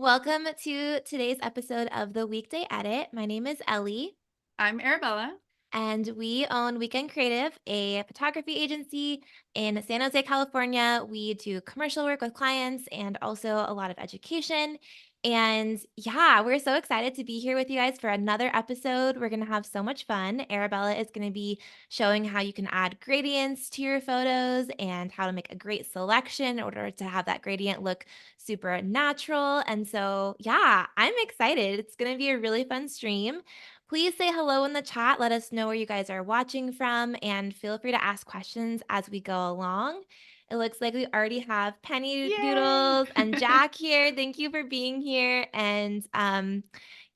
welcome to today's episode of the Weekday Edit. My name is Ellie, I'm Arabella. and we own Weekend Creative, a photography agency in San Jose, California. We do commercial work with clients and also a lot of education. And yeah, we're so excited to be here with you guys for another episode. We're going to have so much fun. Arabella is going to be showing how you can add gradients to your photos and how to make a great selection in order to have that gradient look super natural. And so, yeah, I'm excited. It's going to be a really fun stream. Please say hello in the chat. Let us know where you guys are watching from, and feel free to ask questions as we go along. It looks like we already have Penny Yay! Doodles and Jack here. Thank you for being here. And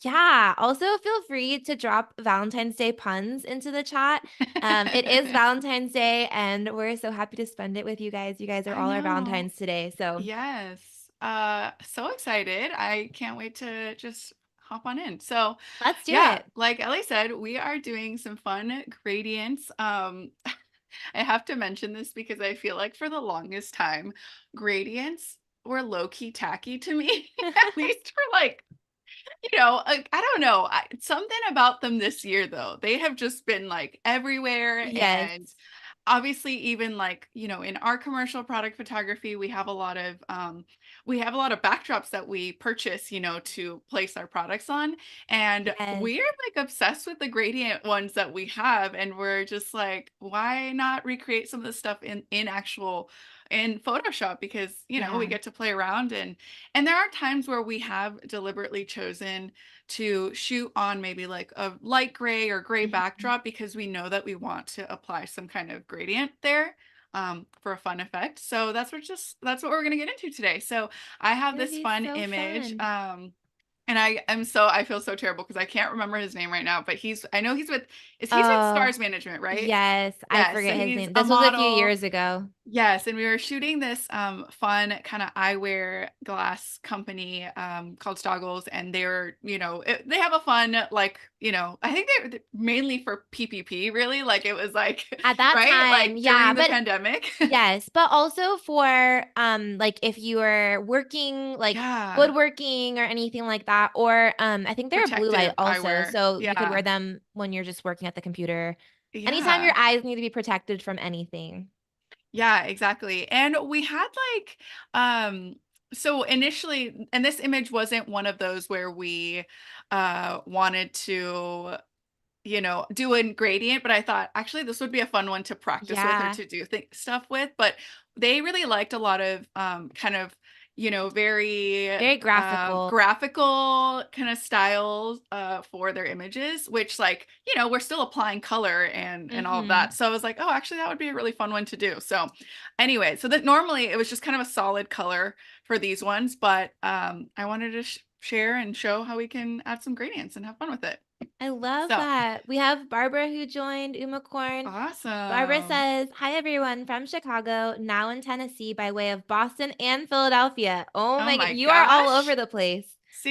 yeah, also feel free to drop Valentine's Day puns into the chat. It is Valentine's Day, and we're so happy to spend it with you guys. You guys are I all our know. Valentines today. So Yes. So excited. I can't wait to just hop on in. So, let's do yeah, it. like Ellie said, we are doing some fun gradients. I have to mention this because I feel like for the longest time, gradients were low-key tacky to me, at least for I don't know. Something about them this year, though. They have just been like everywhere. Yes. And obviously, even in our commercial product photography, we have a lot of backdrops that we purchase, to place our products on. And Yes. we're like obsessed with the gradient ones that we have. And we're just like, why not recreate some of the stuff in actual in Photoshop? Because, we Yeah. get to play around and there are times where we have deliberately chosen to shoot on maybe like a light gray or gray Mhm. backdrop because we know that we want to apply some kind of gradient there for a fun effect. So that's what we're gonna get into today. So I have Gonna this be fun so image. fun. And I feel so terrible because I can't remember his name right now, but I know he's with Oh, Stars Management, right? yes, I Yes, so forget his he's name. a This was a few model. years ago. Yes, and we were shooting this fun kind of eyewear glass company called Stoggles, and they have a fun I think they're mainly for PPP, really. Like it was like At that right, time, like yeah, during the but pandemic. yes, but also for, like, if you were working, like, Yeah, woodworking or anything like that, or, I think they're blue light protective also, eyewear. so you could wear Yeah, them when you're just working at the computer. Anytime your yeah. eyes need to be protected from anything. Yeah, exactly. And we had so initially, and this image wasn't one of those where we wanted to do a gradient, but I thought actually this would be a fun one to practice with or Yeah, to do stuff with. But they really liked a lot of kind of, very very graphical. graphical kind of styles for their images, which we're still applying color and all of that. Mhm. So I was like, oh, actually, that would be a really fun one to do. So anyway, so that normally it was just kind of a solid color for these ones, but I wanted to share and show how we can add some gradients and have fun with it. I love So, that. We have Barbara who joined, Umacorn. Barbara awesome. says, "Hi everyone from Chicago, now in Tennessee by way of Boston and Philadelphia." Oh Oh my god, my you are all over gosh. the place.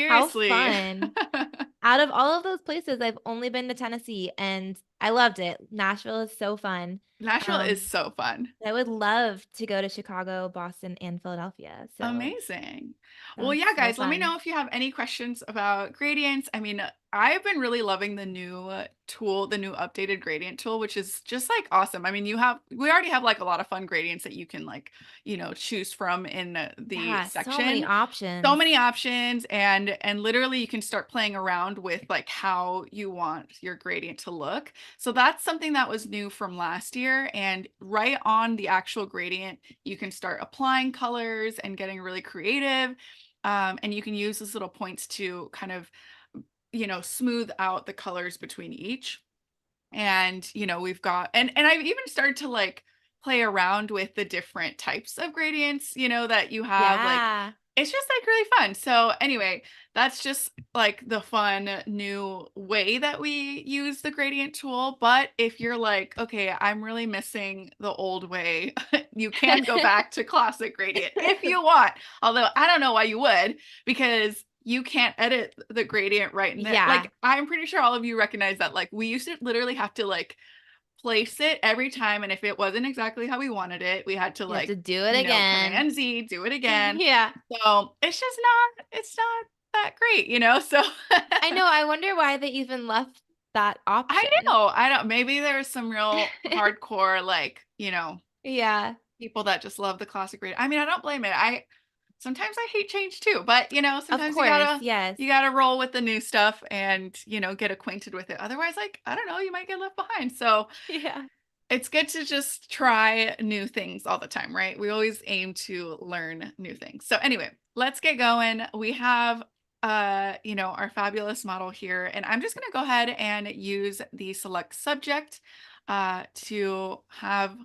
How Seriously. fun. Out of all of those places, I've only been to Tennessee and I loved it. Nashville is so fun. Nashville is Um, so fun. I would love to go to Chicago, Boston, and Philadelphia. So Amazing. Well, sounds yeah, so guys, let me fun. know if you have any questions about gradients. I mean, I've been really loving the new tool, the new updated gradient tool, which is just like awesome. I mean, we already have like a lot of fun gradients that you can choose from in the Yeah, so many section. So options. many options and literally you can start playing around with like how you want your gradient to look. So that's something that was new from last year, and right on the actual gradient you can start applying colors and getting really creative. And you can use those little points to kind of smooth out the colors between each. And we've got and I've even started to like play around with the different types of gradients that you have. Like Yeah. it's just like really fun. So anyway, that's just like the fun new way that we use the gradient tool. But if you're like, okay, I'm really missing the old way, you can go back to classic gradient if you want. Although I don't know why you would, because you can't edit the gradient right in there. Yeah. Like I'm pretty sure all of you recognize that. Like we used to literally have to like place it every time, and if it wasn't exactly how we wanted it, we had to, You have to like, do it again. Command Z, do it again. Yeah. So, it's not that great, so I know, I wonder why they even left that option. I don't maybe there's some real hardcore, like, Yeah. people that just love the classic read. I mean, I don't blame it. I sometimes I hate change too, but, Of sometimes course, yes. you gotta roll with the new stuff and, get acquainted with it. Otherwise, like, I don't know, you might get left behind. So, Yeah. it's good to just try new things all the time, right? We always aim to learn new things. So anyway, let's get going. We have our fabulous model here, and I'm just going to go ahead and use the select subject to have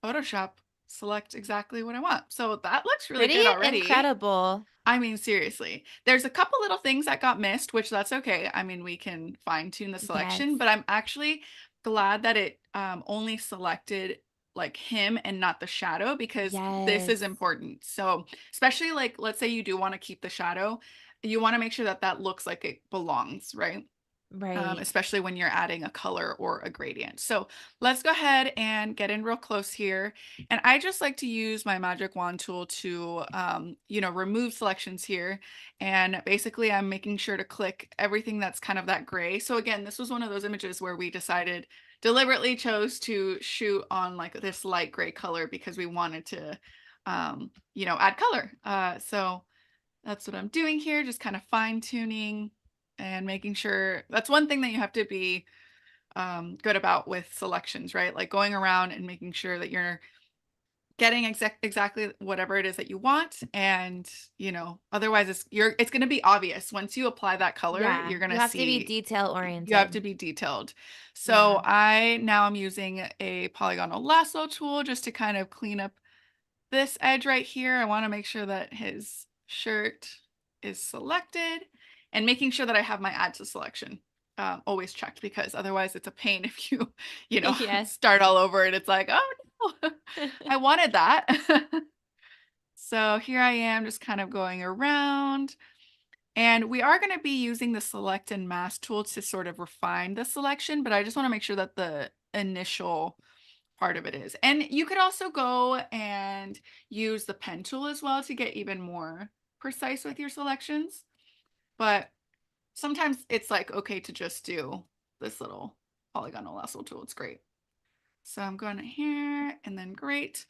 Photoshop select exactly what I want. So that looks really Pretty good already. incredible. I mean, seriously, there's a couple little things that got missed, which that's okay. I mean, we can fine tune the selection, Yes. but I'm actually glad that it only selected like him and not the shadow because this is Yes. important. So, especially like, let's say you do want to keep the shadow, you want to make sure that that looks like it belongs, right? Right. Especially when you're adding a color or a gradient. So let's go ahead and get in real close here. And I just like to use my magic wand tool to, remove selections here. And basically I'm making sure to click everything that's kind of that gray. So again, this was one of those images where we decided deliberately chose to shoot on like this light gray color because we wanted to, add color. So that's what I'm doing here, just kind of fine tuning and making sure that's one thing that you have to be good about with selections, right? Like going around and making sure that you're getting exactly whatever it is that you want. And, otherwise it's going to be obvious. Once you apply that color, Yeah. you're going You to have to be see detail you have oriented. to be detailed. So Yeah. I now I'm using a polygonal lasso tool just to kind of clean up this edge right here. I want to make sure that his shirt is selected and making sure that I have my add to selection always checked because otherwise it's a pain if you, Yes. start all over and it's like, oh no, I wanted that. So here I am just kind of going around and we are going to be using the select and mask tool to sort of refine the selection, but I just want to make sure that the initial part of it is. And you could also go and use the pen tool as well to get even more precise with your selections. But sometimes it's like okay to just do this little polygonal lasso tool. It's great. So I'm going here and then great.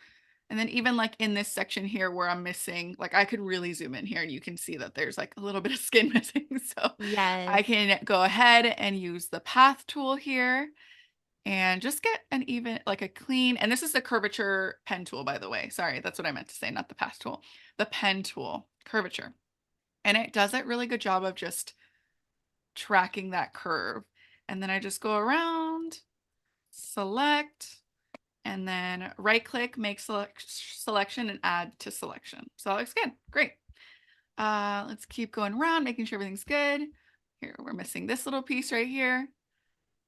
And then even like in this section here where I'm missing, like I could really zoom in here and you can see that there's like a little bit of skin missing. So I Yes. can go ahead and use the path tool here and just get an even like a clean, and this is the curvature pen tool, by the way. Sorry, that's what I meant to say, not the path tool. The pen tool, curvature. And it does a really good job of just tracking that curve. And then I just go around, select, and then right click, make selection and add to selection. So that looks good. Great. Let's keep going around, making sure everything's good. Here, we're missing this little piece right here.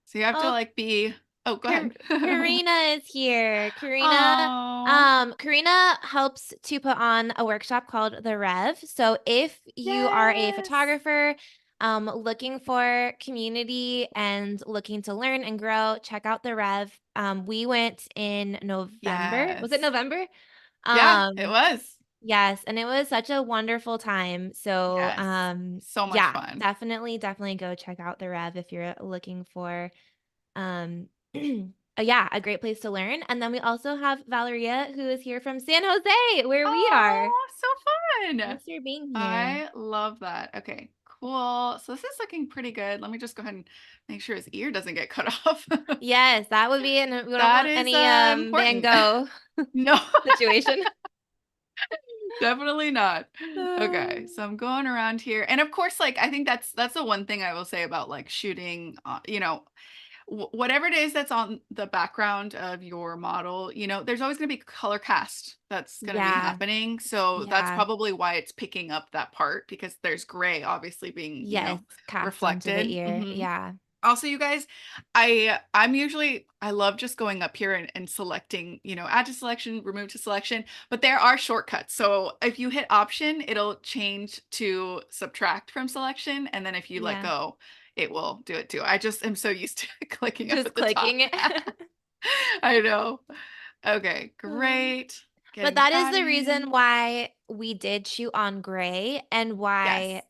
So you have to Oh, like be, oh, go Kar ahead. Karina is here. Oh, Karina helps to put on a workshop called The Rev. So if you are a yes. photographer, looking for community and looking to learn and grow, check out The Rev. We went in November. Was it Yes. November? Yeah, it Um, was. yes, and it was such a wonderful time. So, Yes. So much yeah, fun. definitely go check out The Rev if you're looking for yeah, a great place to learn. And then we also have Valeria, who is here from San Jose, where we are. Oh, so fun. Thanks for being here. I love that. Okay, cool. So this is looking pretty good. Let me just go ahead and make sure his ear doesn't get cut off. Yes, that would be we don't That want is any Van important. Gogh No, situation. definitely not. Okay, Um, so I'm going around here. And of course, like I think that's the one thing I will say about like shooting, whatever it is that's on the background of your model, there's always going to be color cast that's going to be yeah, happening. So that's yeah. probably why it's picking up that part because there's gray obviously being, Yes, cast onto the reflected. ear. Yeah. Also, you guys, I love just going up here and selecting, add to selection, remove to selection, but there are shortcuts. So if you hit option, it'll change to subtract from selection. And then if you let Yeah. go, it will do it too. I just am so used to clicking up Just at the top. clicking it. I know. Okay, Oh. great. But Getting that is that the reason in. why we did shoot on gray and Yes. why,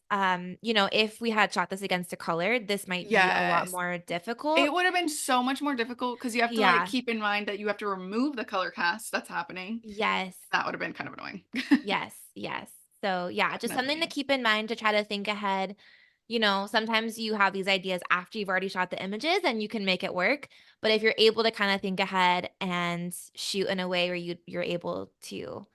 if we had shot this against a color, this might be a lot Yes. more It difficult. would have been so much more difficult because you have to, like, Yeah. keep in mind that you have to remove the color cast that's happening. Yes. That would have been kind of annoying. Yes, yes. So, yeah, just something to Definitely. keep in mind to try to think ahead. Sometimes you have these ideas after you've already shot the images and you can make it work. But if you're able to kind of think ahead and shoot in a way where you're able to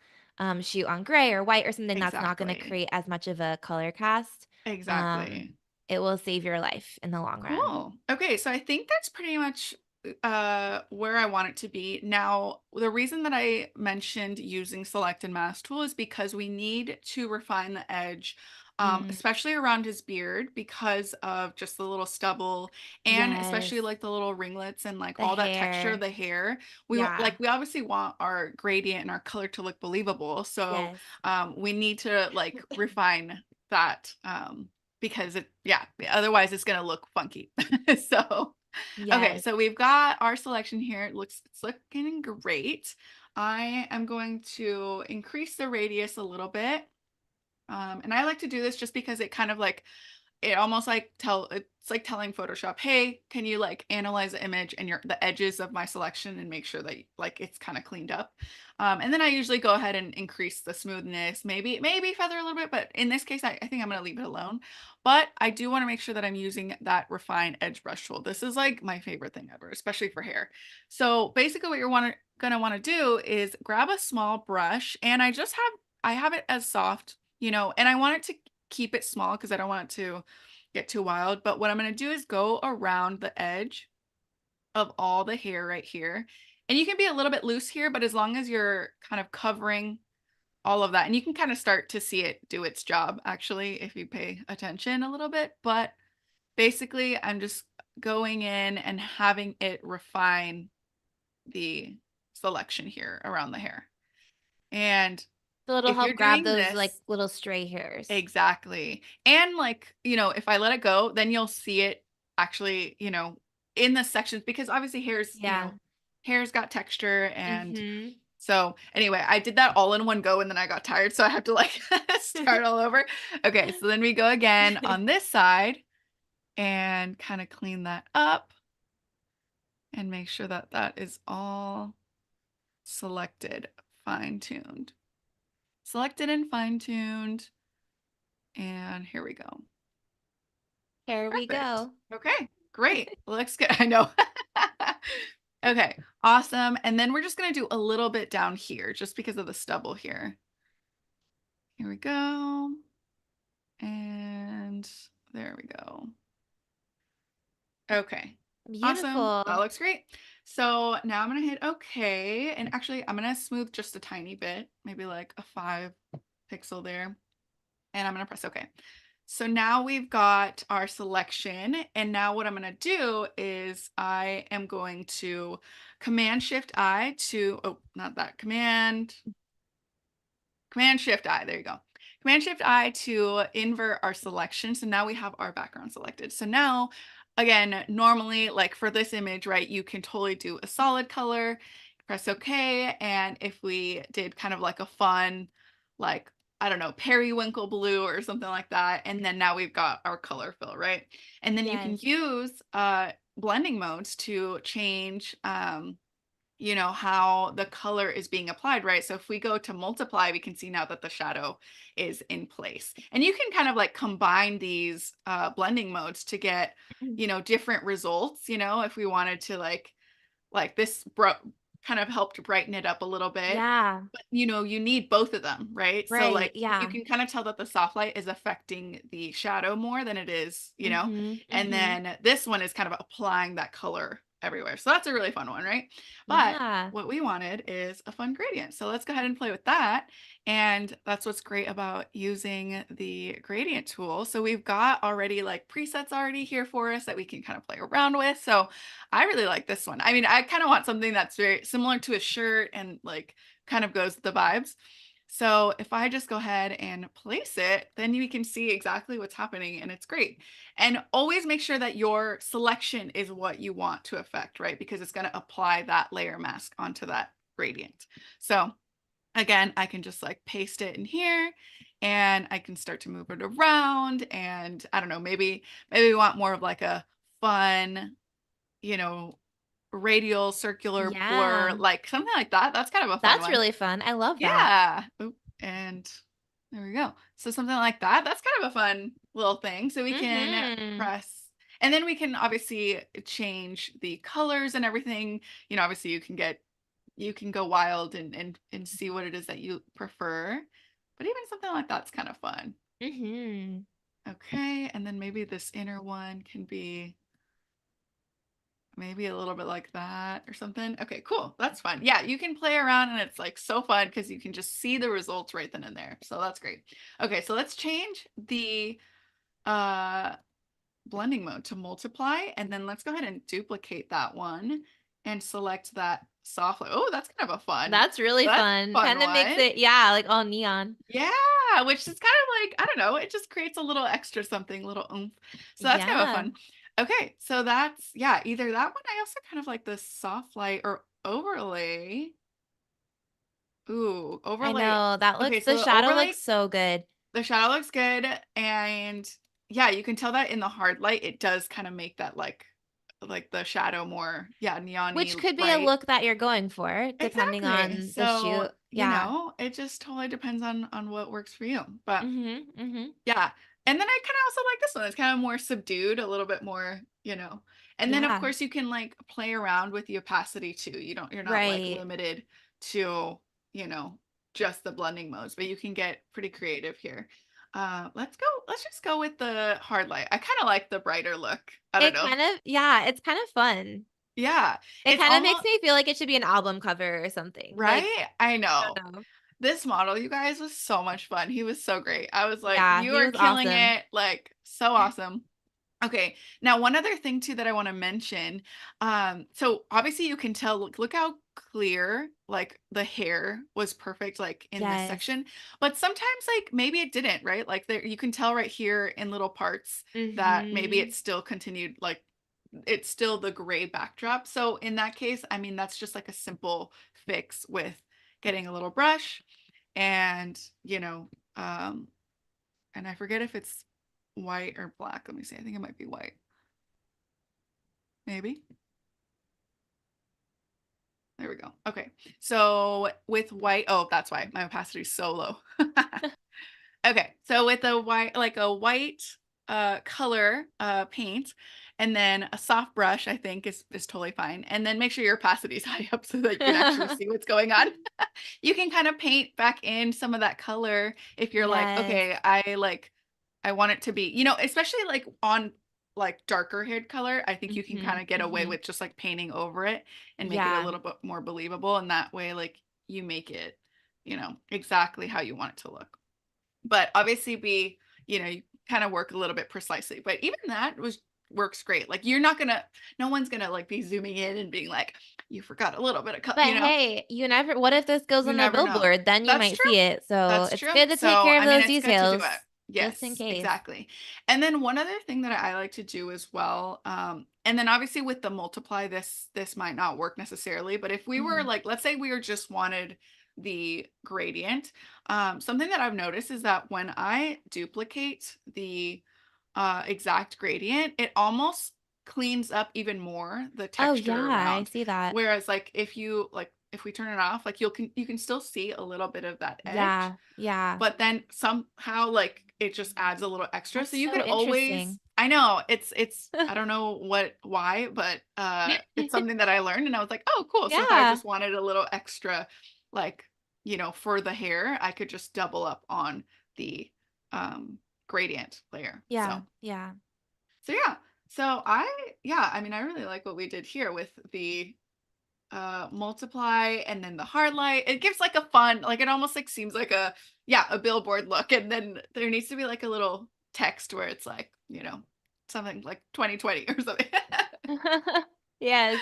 shoot on gray or white or something that's not going to Exactly. create as much of a color cast, um, Exactly. it will save your life in the long run. Cool. Okay, so I think that's pretty much where I want it to be. Now, the reason that I mentioned using select and mask tool is because we need to refine the edge, Mm, especially around his beard because of just the little stubble and especially yes. like the little ringlets and like The all that texture of hair. the hair. Yeah. We obviously want our gradient and our color to look believable. So Yes. we need to like refine that because yeah, otherwise it's gonna look funky. So, okay, Yes. so we've got our selection here. It's looking great. I am going to increase the radius a little bit. And I like to do this just because it kind of like it almost like it's like telling Photoshop, "Hey, can you like analyze the image and the edges of my selection and make sure that like it's kind of cleaned up." And then I usually go ahead and increase the smoothness, maybe feather a little bit, but in this case, I think I'm gonna leave it alone. But I do want to make sure that I'm using that refined edge brush tool. This is like my favorite thing ever, especially for hair. So basically, what gonna want to do is grab a small brush, and I have it as soft, and I want it to keep it small because I don't want it to get too wild. But what I'm going to do is go around the edge of all the hair right here. And you can be a little bit loose here, but as long as you're kind of covering all of that, and you can kind of start to see it do its job actually if you pay attention a little bit. But basically, I'm just going in and having it refine the selection here around the hair. And So it'll if you're help grab doing those like this, little stray hairs. exactly. And like, if I let it go, then you'll see it actually, in the sections because obviously Yeah. hair's got texture and Mhm. so anyway, I did that all in one go and then I got tired, so I have to like start all over. Okay, so then we go again on this side and kind of clean that up and make sure that that is all selected, fine-tuned. Selected and fine-tuned. And here we go. Here we Perfect. go. Okay, great. Looks good. I know. Okay, awesome. And then we're just gonna do a little bit down here just because of the stubble here. Here we go. And there we go. Okay. Awesome. That Beautiful. looks great. So now I'm gonna hit okay. And actually I'm gonna smooth just a tiny bit, maybe like a 5 pixel there. And I'm gonna press OK. So now we've got our selection. And now what I'm gonna do is I am going to Command Shift I to, oh, not that, Command Shift I, there you go. Command Shift I to invert our selection. So now we have our background selected. So now, again, normally, like for this image, right, you can totally do a solid color, press OK. And if we did kind of like a fun, like, I don't know, periwinkle blue or something like that. And then now we've got our color fill, right? And then you can Yes. use blending modes to change how the color is being applied, right? So if we go to multiply, we can see now that the shadow is in place. And you can kind of like combine these blending modes to get, different results, if we wanted to like this kind of helped brighten it up a little bit. Yeah. But you need both of them, right? So Right. like you Yeah. can kind of tell that the soft light is affecting the shadow more than it is, Mhm. and Mhm. then this one is kind of applying that color everywhere. So that's a really fun one, right? But Yeah. what we wanted is a fun gradient. So let's go ahead and play with that. And that's what's great about using the gradient tool. So we've got already like presets already here for us that we can kind of play around with. So I really like this one. I mean, I kind of want something that's very similar to a shirt and like kind of goes with the vibes. So if I just go ahead and place it, then you can see exactly what's happening and it's great. And always make sure that your selection is what you want to affect, right? Because it's going to apply that layer mask onto that gradient. So again, I can just like paste it in here and I can start to move it around. And I don't know, maybe we want more of like a fun, you know, radial circular blur, Yeah. like something like that. That's kind of a fun That's one. really fun. I love that. Yeah. Oop, and there we go. So something like that. That's kind of a fun little thing. So we can Mhm. press, and then we can obviously change the colors and everything. Obviously you can go wild and see what it is that you prefer. But even something like that's kind of fun. Mhm. Okay, and then maybe this inner one can be maybe a little bit like that or something. Okay, cool. That's fun. Yeah, you can play around and it's like so fun because you can just see the results right then and there. So that's great. Okay, so let's change the uh blending mode to multiply and then let's go ahead and duplicate that one and select that soft. Oh, that's kind of That's really that's fun. a fun Kinda makes one. it, yeah, like all neon. Yeah, which is kind of like, I don't know, it just creates a little extra something, little oomph. So that's kind of Yeah. fun. Okay, so that's, yeah, either that one. I also kind of like the soft light or overlay. Ooh, I overlay. know, that Okay, looks so the the shadow overlay, looks so good, the shadow looks good. And yeah, you can tell that in the hard light, it does kind of make that like the shadow more, yeah, which neon-y could be a bright. look that you're going for, depending Exactly. on the So, shoot. Yeah. it just totally depends on what works for you. But Mhm, mhm. yeah. And then I kinda also like this one. It's kinda more subdued, a little bit more, and then, of Yeah. course, you can, like, play around with the opacity too. You're not, like, Right. limited to, you know, just the blending modes, but you can get pretty creative here. Let's just go with the hard light. I kinda like the brighter look. I don't It know. kind of, yeah, it's kind of fun. Yeah. It It's kinda makes almost me feel like it should be an album cover or something, like, right? I I know. don't know. This model, you guys, was so much fun. He was so great. I was like, Yeah, "You he are was killing awesome. it." Like, so awesome. Okay. Now, one other thing too that I want to mention. So obviously you can tell, look how clear like the hair was perfect, like in this Yes. section. But sometimes like maybe it didn't, right? Like there you can tell right here in little parts that maybe it Mhm. still continued, like it's still the gray backdrop. So in that case, I mean that's just like a simple fix with getting a little brush and um and I forget if it's white or black. Let me see. I think it might be white. Maybe. There we go. Okay. So with white, oh, that's why my opacity is so low. Okay. So with a white, like a white color paint, and then a soft brush, I think is totally fine. And then make sure your opacity is high up so that you can actually see what's going on. You can kind of paint back in some of that color if you're like, Yes. okay, I want it to be, especially like on like darker haired color, I think you can kind Mhm, of get away mhm. with just like painting over it and make it a Yeah. little bit more believable. And that way, like you make it, exactly how you want it to look. But obviously you kind of work a little bit precisely. But even that was works great. Like no one's gonna like be zooming in and being like, you forgot a little bit of color, But hey, you never, what if this goes you on the never know. billboard? Then you That's might true. see it. So That's it's true. good to take So, care of I mean, those it's good to do it. details just in Yes, case. exactly. And then one other thing that I like to do as well, and then obviously with the multiply, this might not work necessarily, but if we were Mhm. like, let's say we were just wanted the gradient, something that I've noticed is that when I duplicate the exact gradient, it almost cleans up even more the Oh, texture yeah, I around. see that. Whereas like if we turn it off, like you can still see a little bit of that edge, Yeah, yeah. but then somehow like it just adds a little extra. That's So you could so always interesting. I know it's I don't know why, but it's something that I learned and I was like, "Oh, cool." So if I Yeah, just wanted a little extra like, for the hair, I could just double up on the um gradient layer. yeah, yeah. So yeah. So yeah, I mean I really like what we did here with the multiply and then the hard light. It gives like a fun, like it almost like seems like a billboard look. And then there needs to be like a little text where it's like, something like 2020 or something. Yes.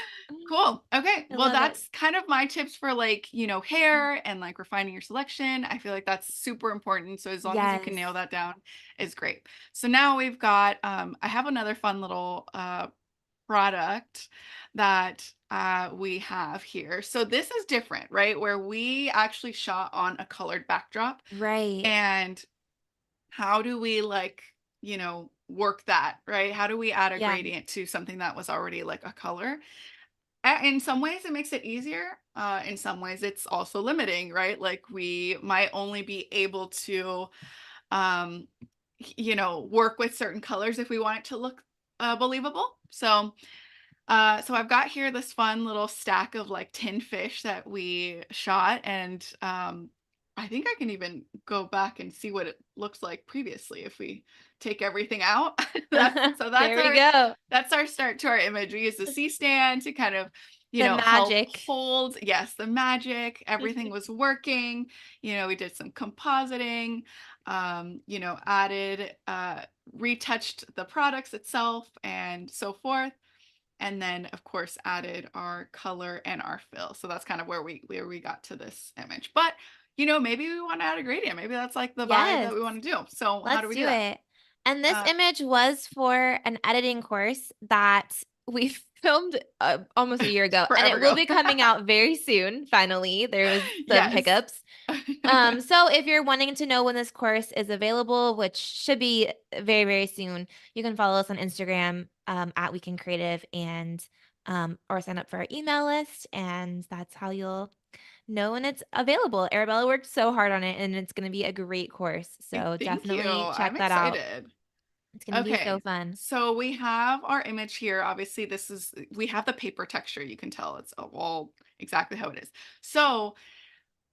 Cool. Okay. I Well, love it. that's kind of my tips for like, hair and like refining your selection. I feel like that's super important. So as long as you can Yes. nail that down is great. So now we've got I have another fun little product that we have here. So this is different, right? Where we actually shot on a colored backdrop. Right. And how do we like, work that, right? How do we add a Yeah. gradient to something that was already like a color? In some ways, it makes it easier. In some ways, it's also limiting, right? Like we might only be able to, um, work with certain colors if we want it to look believable. So I've got here this fun little stack of like tin fish that we shot, and I think I can even go back and see what it looks like previously if we take everything out. that's so There we go. that's our start to our image. We use the C stand to kind of The help magic. hold, yes, the magic. Everything was working. We did some compositing. Added retouched the products itself and so forth, and then of course added our color and our fill. So that's kind of where we got to this image. But maybe we want to add a gradient. Maybe that's like the vibe Yes. that we want to do. So how do Let's we do do that? it. And this Uh image was for an editing course that we filmed almost a year ago, and Forever it will ago. be coming out very soon. Finally, there was some Yes. hiccups. So if you're wanting to know when this course is available, which should be very, very soon, you can follow us on Instagram at Weekend Creative and or sign up for our email list, and that's how you'll know when it's available. Arabella worked so hard on it, and it's going to be a great course. So Thank you. definitely I'm check that out. excited. It's going to be so Okay. fun. So we have our image here. Obviously, we have the paper texture. You can tell it's all exactly how it is. So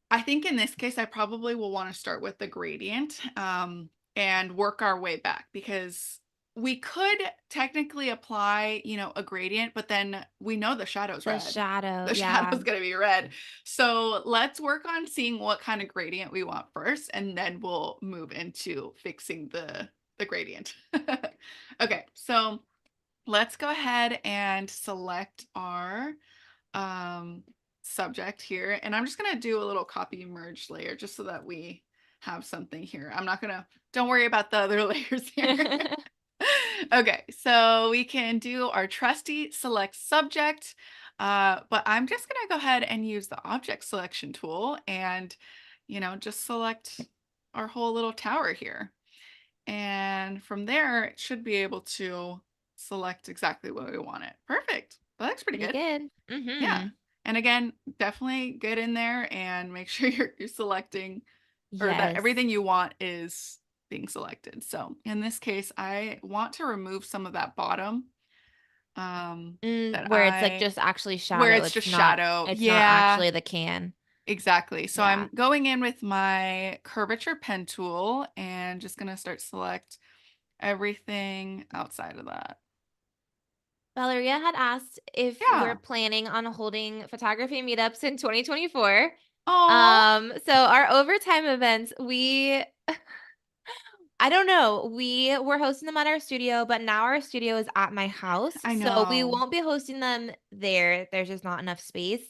I think in this case, I probably will want to start with the gradient, and work our way back, because we could technically apply, a gradient, but then we know the shadow's The red. shadow, The yeah. shadow's going to be red. So let's work on seeing what kind of gradient we want first, and then we'll move into fixing the gradient. Okay, so let's go ahead and select our um, subject here. And I'm just going to do a little copy merge layer just so that we have something here. I'm not going to, don't worry about the other layers here. Okay, so we can do our trusty select subject, but I'm just going to go ahead and use the object selection tool and, just select our whole little tower here. And from there, it should be able to select exactly what we want it. Perfect. That looks pretty Pretty good. good. Yeah. Mhm. And again, definitely get in there and make sure you're selecting, or that Yes. everything you want is being selected. So in this case, I want to remove some of that bottom, that Where it's like just actually where shadow. it's It's just not shadow. it's not Yeah, actually the can. exactly. So Yeah. I'm going in with my curvature pen tool and just going to start select everything outside of that. Valeria had asked if we're Yeah. planning on holding photography meetups in 2024. Oh, So our overtime events, I don't know. We were hosting them at our studio, but now our studio is at my house. I So we know. won't be hosting them there. There's just not enough space.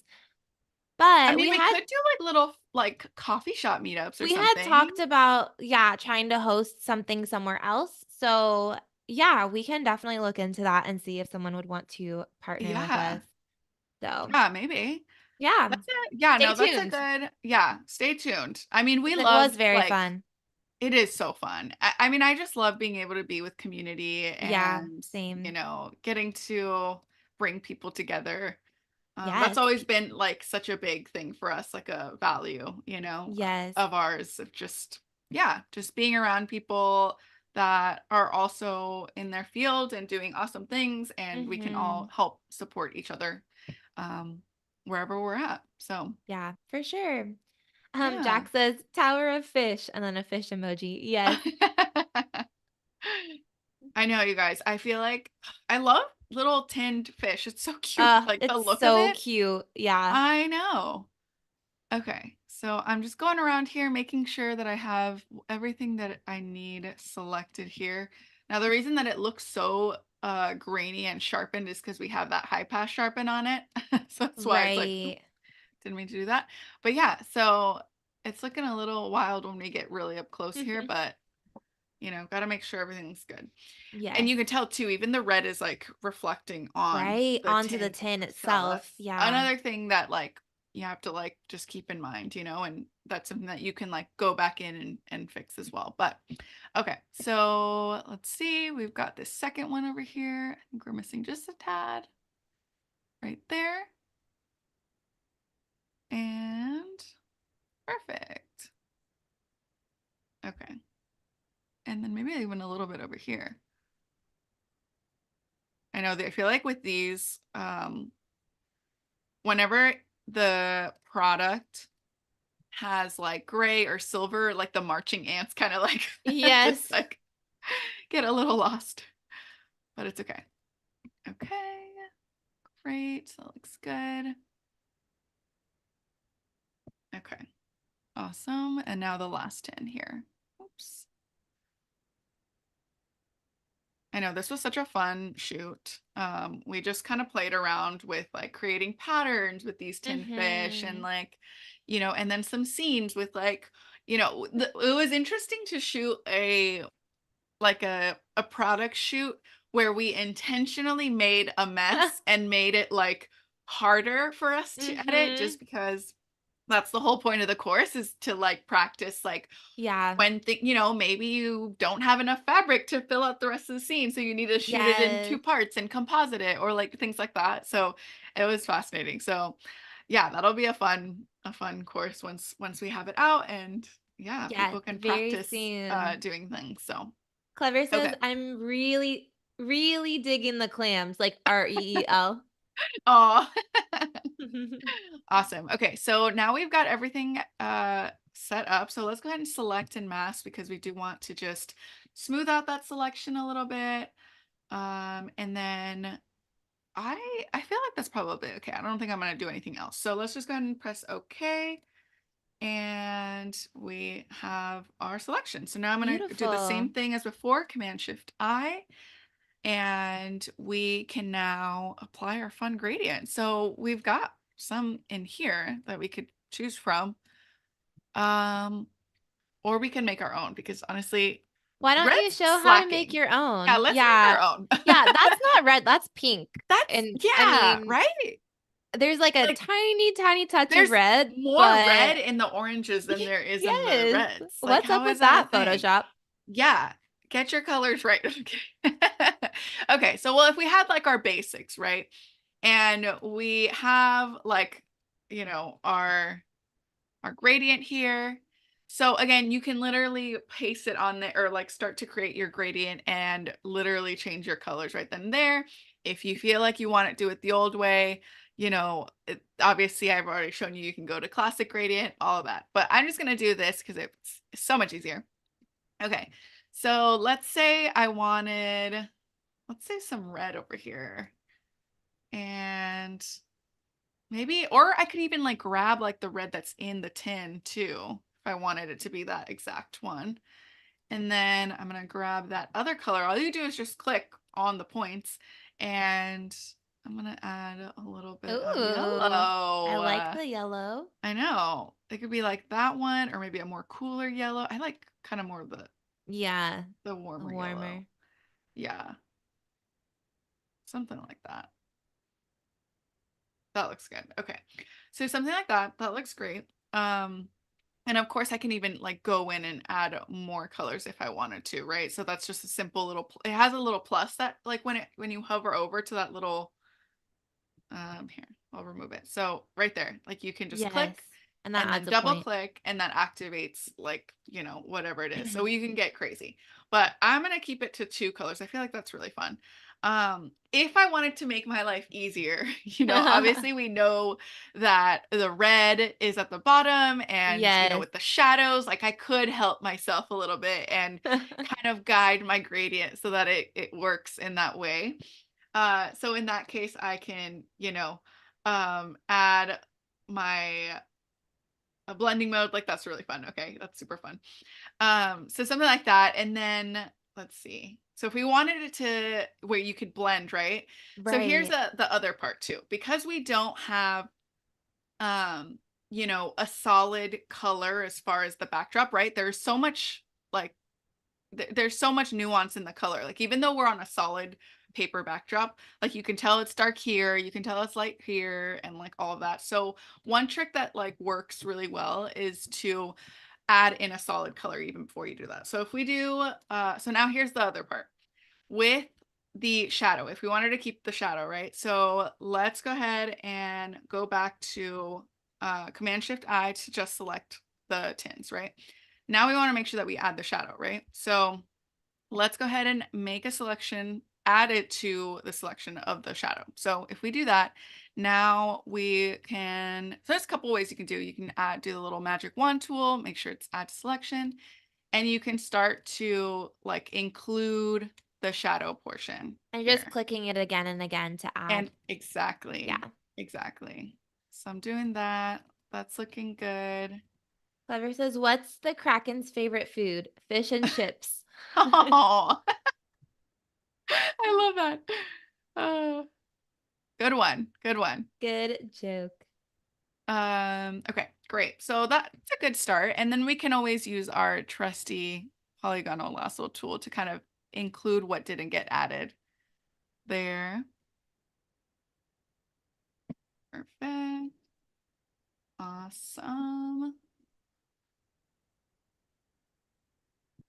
I But mean, we could do like little like coffee shop meetups or we had something. talked about, yeah, trying to host something somewhere else. So yeah, we can definitely look into that and see if someone would want to partner with Yeah. us. So Yeah, maybe. yeah, That's yeah, stay no, that's a tuned good, yeah, stay tuned. I mean, we because it was love very like fun. it is so fun. I mean, I just love being able to be with community Yeah, and, same. getting to bring people together. That's Yes. always been like such a big thing for us, like a value, Yes. of ours, of just, yeah, just being around people that are also in their field and doing awesome things, and we can all Mhm. help support each other, um, wherever we're at. So, Yeah, for sure. yeah. Jack says tower of fish and then a fish emoji. Yes. I know, you guys. I feel like I love little tinned fish. It's so cute. Like the It's look of so it. cute. Yeah. I know. Okay, so I'm just going around here making sure that I have everything that I need selected here. Now, the reason that it looks so grainy and sharpened is because we have that high pass sharpen on it. So that's why it's like, "Oop, Right. didn't mean to do that." But yeah, so it's looking a little wild when we get really up close here, but gotta make sure everything's good. And Yes. you can tell too, even the red is like reflecting on Right, the onto the tin. tin So itself, that's yeah. another thing that like you have to like just keep in mind, and that's something that you can like go back in and fix as well. But okay, so let's see. We've got this second one over here. I think we're missing just a tad right there. And perfect. Okay. And then maybe even a little bit over here. I know that I feel like with these, whenever the product has like gray or silver, like the marching ants kind of like just Yes. like get a little lost, but it's okay. Okay, great. That looks good. Okay, awesome. And now the last 10 here. Oops. I know this was such a fun shoot. We just kind of played around with like creating patterns with these tin fish and Mhm. like, and then some scenes with like, it was interesting to shoot a product shoot where we intentionally made a mess and made it like harder for us to edit Mhm. just because that's the whole point of the course is to like practice like Yeah. when maybe you don't have enough fabric to fill out the rest of the scene, so you need to shoot it in two Yes. parts and composite it or like things like that. So it was fascinating. So yeah, that'll be a fun course once we have it out, and yeah, Yes, people can very practice soon. doing things. So Clever okay. says, "I'm really, really digging the clams," like REEL. Oh, awesome. Okay, so now we've got everything set up. So let's go ahead and select and mask because we do want to just smooth out that selection a little bit. And then I feel like that's probably okay. I don't think I'm gonna do anything else. So let's just go ahead and press OK. And we have our selection. So now I'm gonna do the same Beautiful. thing as before, Command Shift I, and we can now apply our fun gradient. So we've got some in here that we could choose from. Um, or we can make our own because honestly, Why don't you red's show how to make slacking. your Yeah, own? let's make Yeah. our own. Yeah, that's not red, that's pink, That's and, I yeah, mean, right? there's, like, a Like tiny, tiny touch of there's red, more red but in the oranges than there is in the yes. reds. Like, What's up how is with that a that, thing? Photoshop? Yeah, get your colors right. Okay, so well, if we had like our basics, right? And we have like, our gradient here. So again, you can literally paste it on there or like start to create your gradient and literally change your colors right then and there. If you feel like you want to do it the old way, obviously I've already shown you can go to classic gradient, all of that. But I'm just going to do this because it's so much easier. Okay. So let's say I wanted, let's say some red over here. And maybe, or I could even like grab like the red that's in the tin too, if I wanted it to be that exact one. And then I'm gonna grab that other color. All you do is just click on the points and I'm gonna add a little bit of Ooh, I yellow. like the yellow. I know. It could be like that one or maybe a more cooler yellow. I like kind of more of Yeah, the a warmer yellow. warmer. Yeah, something like that. That looks good. Okay. So something like that. That looks great. And of course I can even like go in and add more colors if I wanted to, right? So that's just a simple little it has a little plus that like when you hover over to that little here, I'll remove it. So right there, like you can just Yes, click and that and then adds a double point. click and that activates like, whatever it is. So you can get crazy. But I'm going to keep it to two colors. I feel like that's really fun. If I wanted to make my life easier, obviously we know that the red is at the bottom and, Yes. with the shadows, like I could help myself a little bit and kind of guide my gradient so that it works in that way. So in that case, I can, add my a blending mode. Like that's really fun. Okay, that's super fun. So something like that, and then let's see. So if we wanted it to where you could blend, right? So here's Right. the other part too. Because we don't have um, a solid color as far as the backdrop, right? There's so much like there's so much nuance in the color. Like even though we're on a solid paper backdrop, like you can tell it's dark here, you can tell it's light here and like all of that. So one trick that like works really well is to add in a solid color even before you do that. So if we do so now here's the other part. With the shadow, if we wanted to keep the shadow, right? So let's go ahead and go back to Command Shift I to just select the tins, right? Now we want to make sure that we add the shadow, right? So let's go ahead and make a selection, add it to the selection of the shadow. So if we do that, now we can, so there's a couple ways you can do. You can do the little magic wand tool, make sure it's add to selection, and you can start to like include the shadow portion And just here. clicking it again and again to And add. exactly, Yeah. exactly. So I'm doing that. That's looking good. Clever says, "What's the Kraken's favorite food? Fish and chips." Oh, I love that. Uh, good one. Good one. Good joke. Okay, great. So that's a good start. And then we can always use our trusty polygonal lasso tool to kind of include what didn't get added there. Perfect. Awesome.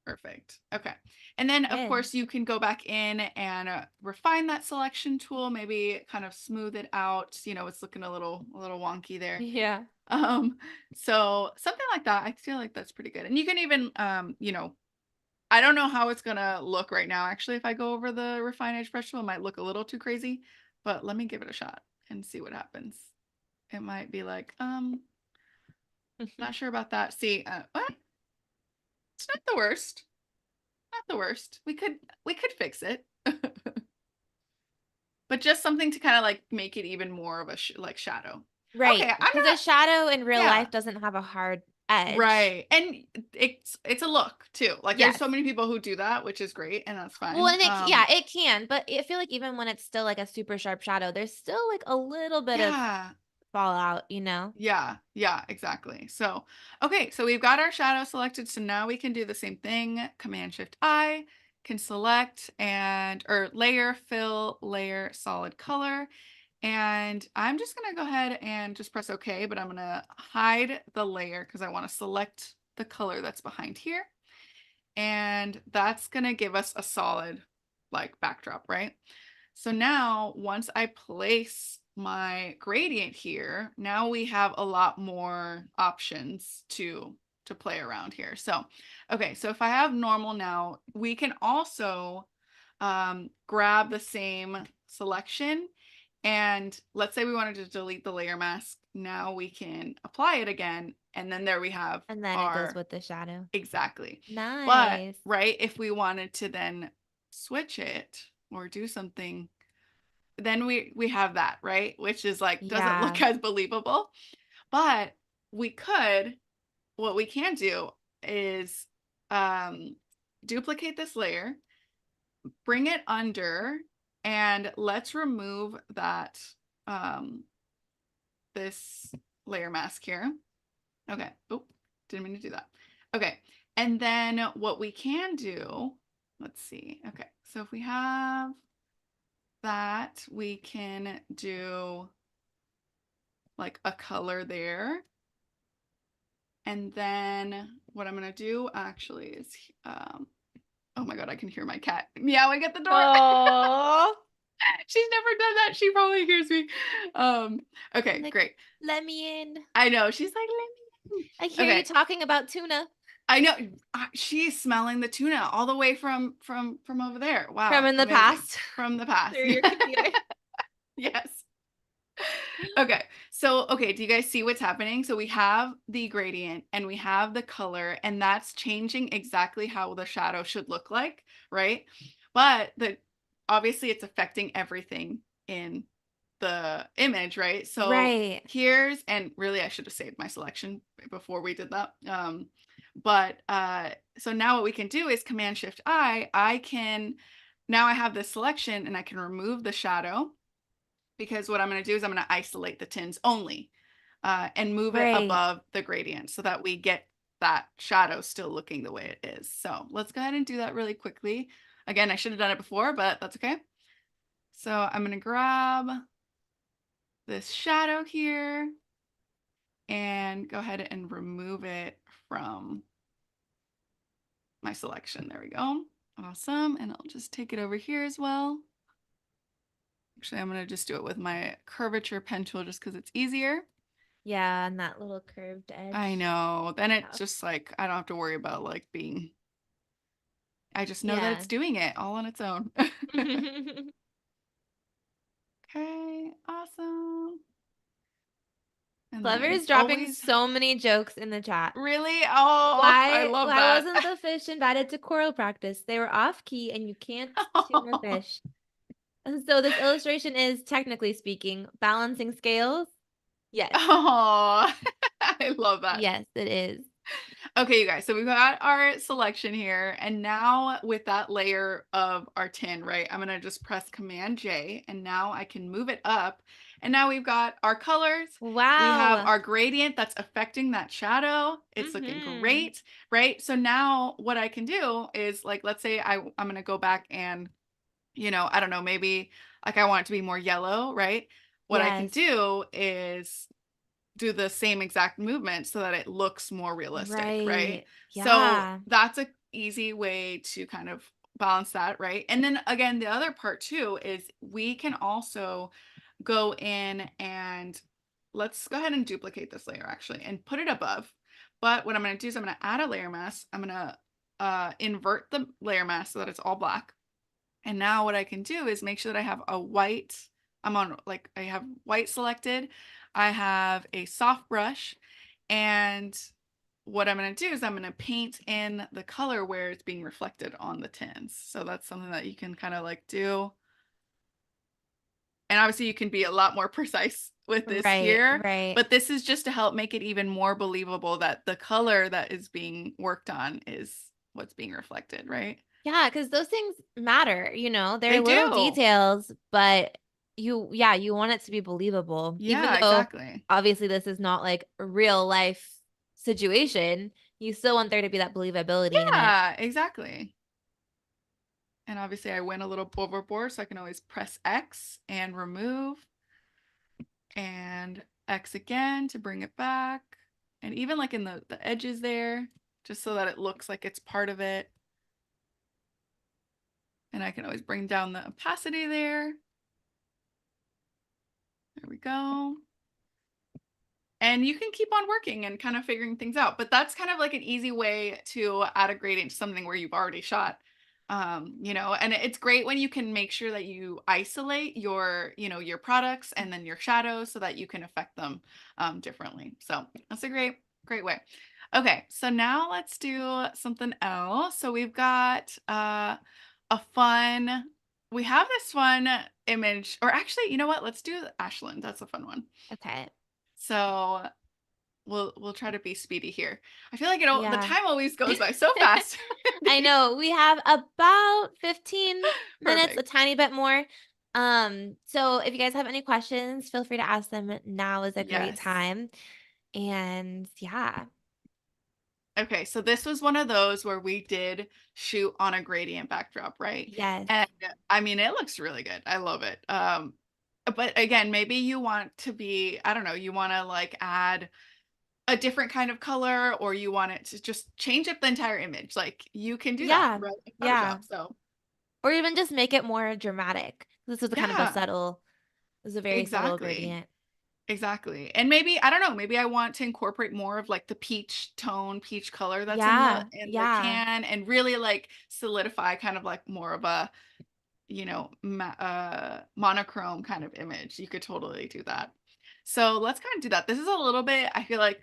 Perfect. Okay. And then of Good. course you can go back in and refine that selection tool, maybe kind of smooth it out. It's looking a little wonky there. Yeah. Um, so something like that, I feel like that's pretty good. And you can even I don't know how it's gonna look right now. Actually, if I go over the refine edge brush tool, it might look a little too crazy, but let me give it a shot and see what happens. It might be like, not sure about that. See, what? It's not the worst. Not the worst. We could fix it. But just something to kind of like make it even more of a like shadow. Okay, Right. I'm Because a not. shadow in real Yeah, life doesn't have a hard edge. right. And it's a look too. Like there's Yes. so many people who do that, which is great, and that's Well, fine. and yeah, it can, but I feel like even when it's still like a super sharp shadow, there's still like a little bit of Yeah, fallout, you know? yeah, yeah, exactly. So, okay, so we've got our shadow selected. So now we can do the same thing. Command Shift I can select and or layer, fill, layer, solid color. And I'm just gonna go ahead and just press OK, but I'm gonna hide the layer because I want to select the color that's behind here. And that's gonna give us a solid like backdrop, right? So now once I place my gradient here, now we have a lot more options to play around here. So, okay, so if I have normal now, we can also grab the same selection and let's say we wanted to delete the layer mask. Now we can apply it again. And then there we have And then it goes our with the shadow. exactly. But Nice. right, if we wanted to then switch it or do something, then we have that, right? Which is like doesn't look Yeah. as believable. But we could, what we can do is um duplicate this layer, bring it under, and let's remove that um this layer mask here. Okay. Oh, didn't mean to do that. Okay. And then what we can do, let's see. Okay. So if we have that, we can do like a color there. And then what I'm going to do actually is, oh my God, I can hear my cat meowing at the door. Oh. She's never done that. She probably hears me. Okay, Like, great. let me in. I know. She's like, let me I in. hear you Okay. talking about tuna I know she's smelling the tuna all the way from over there. from Wow, in the amazing. past From the past. through your computer. Yes. Okay. So, okay, do you guys see what's happening? So we have the gradient and we have the color and that's changing exactly how the shadow should look like, right? But the obviously it's affecting everything in the image, right? So Right. here's and really I should have saved my selection before we did that. But so now what we can do is Command Shift I can now I have this selection and I can remove the shadow because what I'm going to do is I'm going to isolate the tins only and move it Right. above the gradient so that we get that shadow still looking the way it is. So let's go ahead and do that really quickly. Again, I should have done it before, but that's okay. So I'm going to grab this shadow here and go ahead and remove it from my selection. There we go. Awesome. And I'll just take it over here as well. Actually, I'm going to just do it with my curvature pen tool just because it's easier. Yeah, and that little curved I edge. know. Then it's Yeah. just like, I don't have to worry about like being, I just know that Yeah. it's doing it all on its own. Okay, awesome. And then Clever is there's dropping always, so many jokes in the chat. really? Oh, I love Why that. wasn't the fish invited to choral practice? They were off key and you can't tune a fish. And so this illustration is technically speaking balancing scales. Yes. Oh, I love that. Yes, it is. Okay, you guys, so we've got our selection here, and now with that layer of our tin, right, I'm gonna just press Command J, and now I can move it up, and now we've got our colors, we have Wow. our gradient that's affecting that shadow, it's looking Mhm. great, right? So now what I can do is, like, let's say I'm gonna go back and, I don't know, maybe, like, I want it to be more yellow, right? What I can Yes. do is do the same exact movement so that it looks more realistic, right? Right. So Yeah. that's a easy way to kind of balance that, right? And then again, the other part too is we can also go in and let's go ahead and duplicate this layer actually and put it above. But what I'm going to do is I'm going to add a layer mask. I'm going to invert the layer mask so that it's all black. And now what I can do is make sure that I have a white, I have white selected. I have a soft brush. And what I'm going to do is I'm going to paint in the color where it's being reflected on the tins. So that's something that you can kind of like do. And obviously you can be a lot more precise with this Right. here, Right. but this is just to help make it even more believable that the color that is being worked on is what's being reflected, right? Yeah, because those things matter, They they're little do. details, but you want it to be believable. Even Yeah, though exactly. obviously this is not like a real life situation, you still want there to be that believability in it. Yeah, exactly. And obviously I went a little overboard, so I can always press X and remove and X again to bring it back. And even like in the edges there, just so that it looks like it's part of it. And I can always bring down the opacity there. There we go. And you can keep on working and kind of figuring things out. But that's kind of like an easy way to add a gradient to something where you've already shot. And it's great when you can make sure that you isolate your products and then your shadows so that you can affect them differently. So that's a great way. Okay, so now let's do something else. So we've got a fun, we have this fun image, or actually, you know what? Let's do Ashland. That's a fun one. Okay. So we'll try to be speedy here. I feel like the Yeah. time always goes by so fast. I know. We have about 15 minutes, a Perfect. tiny bit more. So if you guys have any questions, feel free to ask them. Now is a great Yes. time. And yeah. Okay, so this was one of those where we did shoot on a gradient backdrop, right? Yes. And I mean, it looks really good. I love it. But again, maybe you want to be, I don't know, you want to like add a different kind of color or you want it to just change up the entire image. Like you can do that, Yeah. right? In Yeah. Photoshop. So, Or even just make it more dramatic. This was a kind of a yeah, subtle, it was a very subtle exactly. gradient. Exactly. And maybe, I don't know, maybe I want to incorporate more of like the peach color that's in the Yeah. in the Yeah. can and really like solidify kind of like more of a, monochrome kind of image. You could totally do that. So let's kind of do that. This is a little bit, I feel like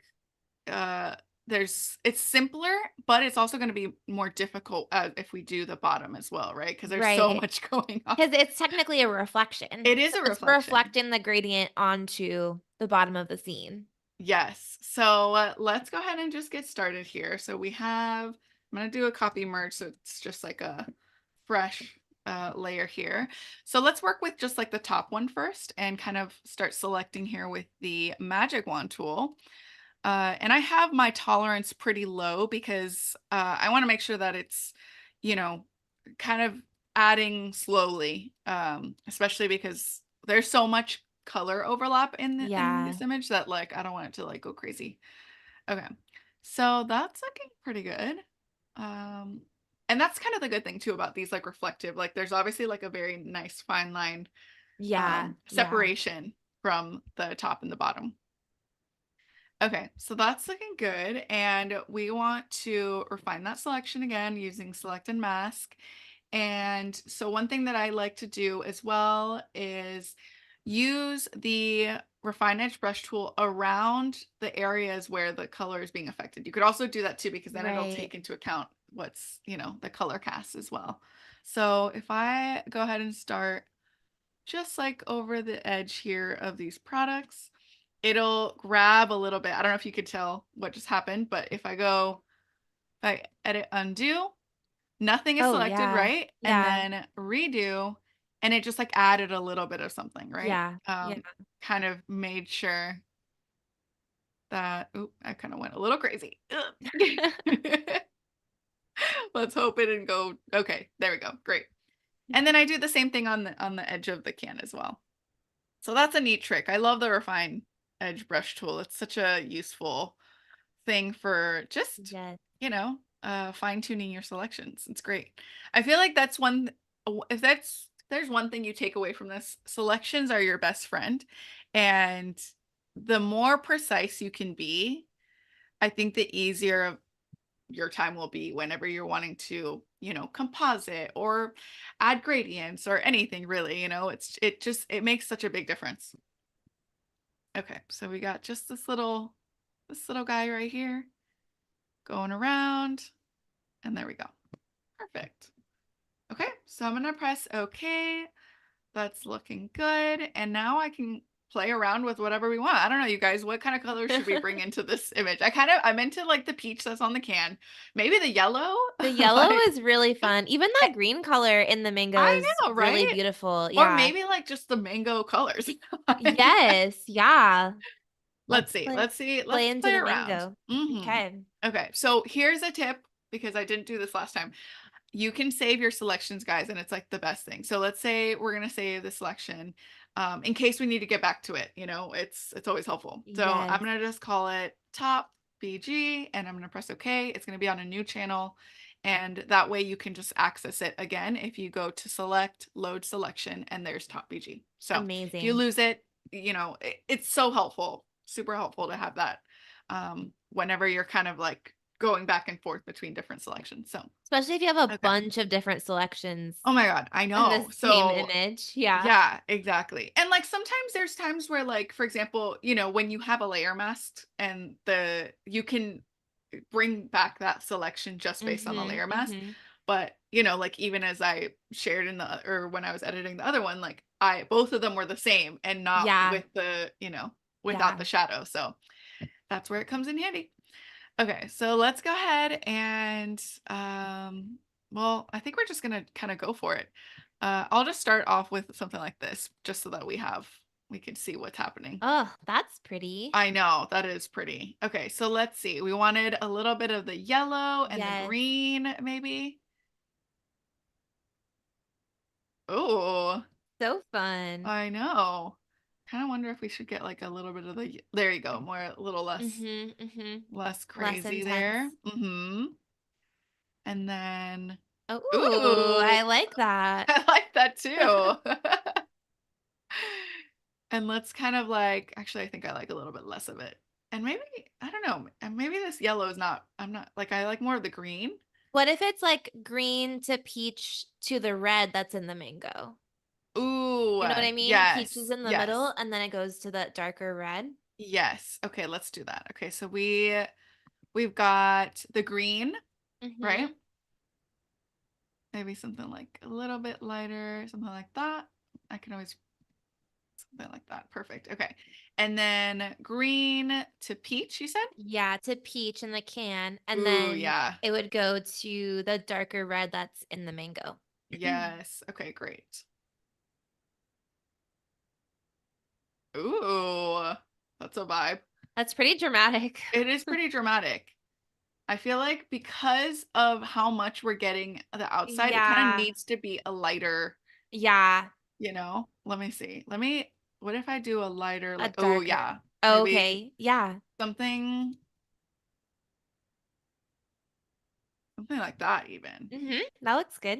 uh it's simpler, but it's also going to be more difficult if we do the bottom as well, right? Because there's so Right. much going on. Because it's technically a reflection. It is So a it's reflection. reflecting the gradient onto the bottom of the scene. Yes. So let's go ahead and just get started here. So I'm going to do a copy merge. So it's just like a fresh layer here. So let's work with just like the top one first and kind of start selecting here with the magic wand tool. And I have my tolerance pretty low because I want to make sure that it's, you know, kind of adding slowly, especially because there's so much color overlap in Yeah. this image that like I don't want it to like go crazy. Okay, so that's looking pretty good. Um, and that's kind of the good thing too about these like reflective. Like there's obviously like a very nice fine line Yeah. Yeah. separation from the top and the bottom. Okay, so that's looking good. And we want to refine that selection again using select and mask. And so one thing that I like to do as well is use the refine edge brush tool around the areas where the color is being affected. You could also do that too, because then it'll Right. take into account what's, the color cast as well. So if I go ahead and start just like over the edge here of these products, it'll grab a little bit. I don't know if you could tell what just happened, but if I edit undo, nothing is Oh, selected, yeah. right? And Yeah. then redo, and it just like added a little bit of something, right? Yeah. Yeah. Kind of made sure that, oop, I kind of went a little crazy. Ugh. Let's hope it didn't go. Okay, there we go. Great. And then I do the same thing on the edge of the can as well. So that's a neat trick. I love the refine edge brush tool. It's such a useful thing for just, Yes. fine tuning your selections. It's great. I feel like that's one, if there's one thing you take away from this, selections are your best friend. And the more precise you can be, I think the easier your time will be whenever you're wanting to, composite or add gradients or anything really, it makes such a big difference. Okay, so we got just this little guy right here going around, and there we go. Perfect. Okay, so I'm gonna press OK. That's looking good. And now I can play around with whatever we want. I don't know, you guys, what kind of colors should we bring into this image? I'm into like the peach that's on the can, maybe the yellow. The yellow Like, is really fun. Even that green color in the mango I is know, really right? beautiful. Or Yeah. maybe like just the mango colors. Like, Yes. Yeah. let's Let's see. play Let's see. play Let's into play the around. mango. Okay. Okay, so here's a tip because I didn't do this last time. You can save your selections, guys, and it's like the best thing. So let's say we're gonna save the selection in case we need to get back to it. It's always helpful. So I'm Yes. gonna just call it top BG, and I'm gonna press OK. It's gonna be on a new channel, and that way you can just access it again if you go to select, load selection, and there's top BG. So if you Amazing. lose it, it's so helpful, super helpful to have that whenever you're kind of like going back and forth between different selections. So Especially if you have a okay. bunch of different selections Oh my god, I in the know. same So, image. Yeah. yeah, exactly. And, like, sometimes there's times where, like, for example, when you have a layer mask and you can bring back that selection just based on the Mhm. layer mask. Mhm. But, like, even as I shared or when I was editing the other one, like, both of them were the same and not Yeah. with without Yeah. the shadow. So, that's where it comes in handy. Okay, so let's go ahead and well, I think we're just gonna kind of go for it. I'll just start off with something like this, just so that we can see what's happening. Oh, that's pretty. I know that is pretty. Okay, so let's see. We wanted a little bit of the yellow and the Yes. green, maybe. Oh, So fun. I know. Kind of wonder if we should get like a little bit of there you go, a little less Mhm. Mhm. less Less crazy there. intense. And then, Oh, ooh, I like that. I like that too. And let's kind of like, actually, I think I like a little bit less of it. And maybe, I don't know, and maybe this yellow is not, I'm not, like, I like more of the green. What if it's like green to peach to the red that's in the mango? Ooh, You know what I mean? Peach is yes, in the middle yes, and then it goes to that darker red. yes. Okay, let's do that. Okay, so we've got the green, right? Mhm. Maybe something like a little bit lighter, something like that. I can always Something like that. Perfect. Okay. And then green to peach, you said? Yeah, to peach in the can, and Ooh, then yeah. it would go to the darker red that's in the mango. Yes. Okay, great. Ooh, that's a vibe. That's pretty dramatic. It is pretty dramatic. I feel like because of how much we're getting the outside, it kind of Yeah. needs to be a lighter, Yeah, let me see. What if I do a lighter, a like, oh, darker. yeah, maybe Okay, yeah. something, something like that, even. Mhm, that looks good.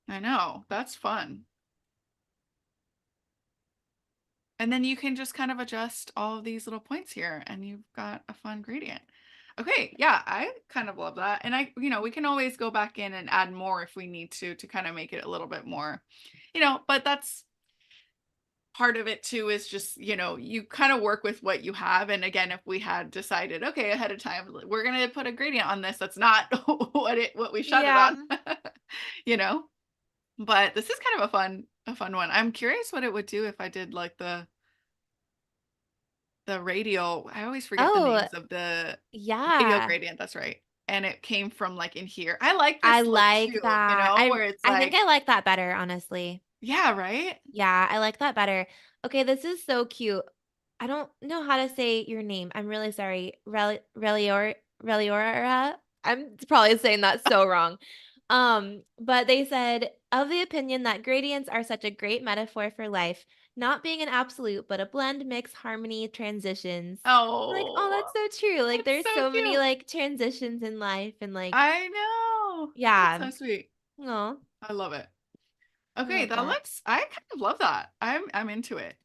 I know. That's fun. And then you can just kind of adjust all of these little points here and you've got a fun gradient. Okay, yeah, I kind of love that. And we can always go back in and add more if we need to kind of make it a little bit more, but that's part of it too is just, you kind of work with what you have. And again, if we had decided, okay, ahead of time, we're gonna put a gradient on this, that's not what we shot it Yeah. on. you know? But this is kind of a fun one. I'm curious what it would do if I did like the radial. I always forget the Oh, names of the radial yeah. gradient, that's right. And it came from like in here. I like I this look like too, that. where it's I think like, I like that better, honestly. yeah, right? Yeah, I like that better. Okay, this is so cute. I don't know how to say your name. I'm really sorry. Reliora? I'm probably saying that so wrong. But they said, of the opinion that gradients are such a great metaphor for life, not being an absolute, but a blend, mix, harmony, transitions. Like, oh, Oh, that's so true. Like, that's there's so so many cute. like transitions in life, and like, I know. That's yeah. so sweet. Oh, I love it. I Okay, love that. I kind of love that. I'm into it.